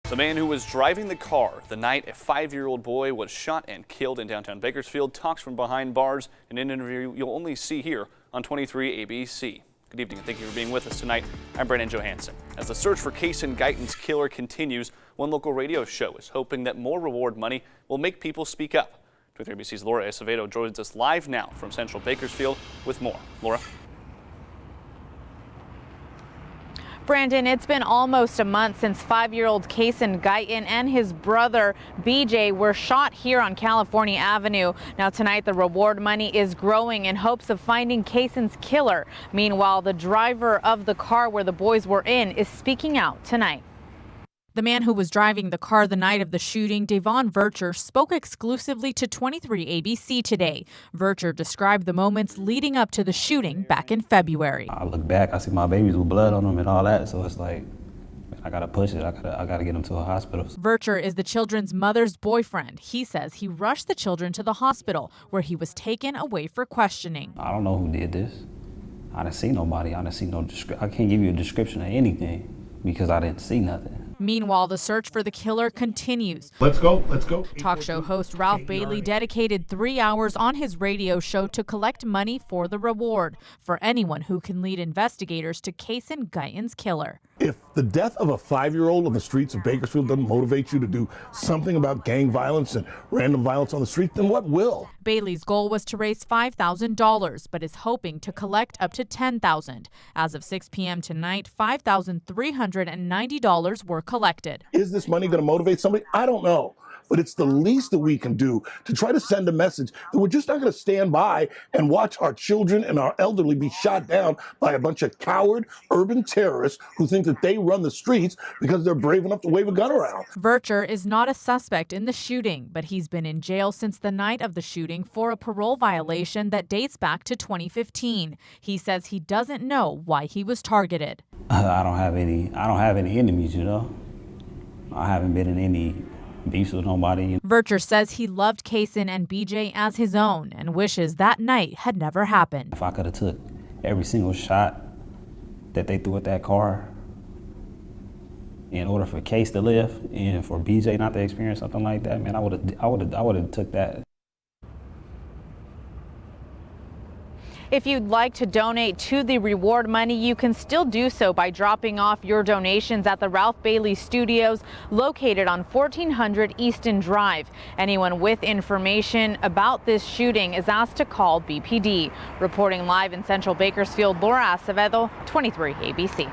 The man who was driving the car the night a 5-year-old boy was shot and killed in downtown Bakersfield talks from behind bars in an interview you'll only see here on 23 ABC. Good evening and thank you for being with us tonight. I'm Brandon Johansson. As the search for Kaysen Guyton's killer continues, one local radio show is hoping that more reward money will make people speak up. 23 ABC's Laura Acevedo joins us live now from Central Bakersfield with more. Laura. Brandon, it's been almost a month since 5-year-old Kaysen Guyton and his brother BJ were shot here on California Avenue. Now tonight the reward money is growing in hopes of finding Kaysen's killer. Meanwhile, the driver of the car where the boys were in is speaking out tonight. The man who was driving the car the night of the shooting, Devon Vercher, spoke exclusively to 23 ABC today. Vercher described the moments leading up to the shooting back in February. I look back, I see my babies with blood on them and all that, so it's like, man, I gotta push it. I gotta get them to a hospital. Vercher is the children's mother's boyfriend. He says he rushed the children to the hospital where he was taken away for questioning. I don't know who did this. I didn't see nobody. I didn't see no I can't give you a description of anything because I didn't see nothing. Meanwhile, the search for the killer continues. Let's go, let's go. Talk show host Ralph Bailey dedicated 3 hours on his radio show to collect money for the reward for anyone who can lead investigators to Kaysen Guyton's killer. If the death of a 5-year-old on the streets of Bakersfield doesn't motivate you to do something about gang violence and random violence on the street, then what will? Bailey's goal was to raise $5,000, but is hoping to collect up to $10,000. As of 6 p.m. tonight, $5,390 were collected. Is this money going to motivate somebody? I don't know. But it's the least that we can do to try to send a message that we're just not going to stand by and watch our children and our elderly be shot down by a bunch of coward urban terrorists who think that they run the streets because they're brave enough to wave a gun around. Vercher is not a suspect in the shooting, but he's been in jail since the night of the shooting for a parole violation that dates back to 2015. He says he doesn't know why he was targeted. I don't have any enemies, you know. I haven't been in any beefs with nobody. Vercher says he loved Kaysen and BJ as his own and wishes that night had never happened. If I could have took every single shot that they threw at that car in order for Case to live and for BJ not to experience something like that, man, I would have took that. If you'd like to donate to the reward money, you can still do so by dropping off your donations at the Ralph Bailey Studios located on 1400 Easton Drive. Anyone with information about this shooting is asked to call BPD. Reporting live in Central Bakersfield, Laura Acevedo, 23 ABC.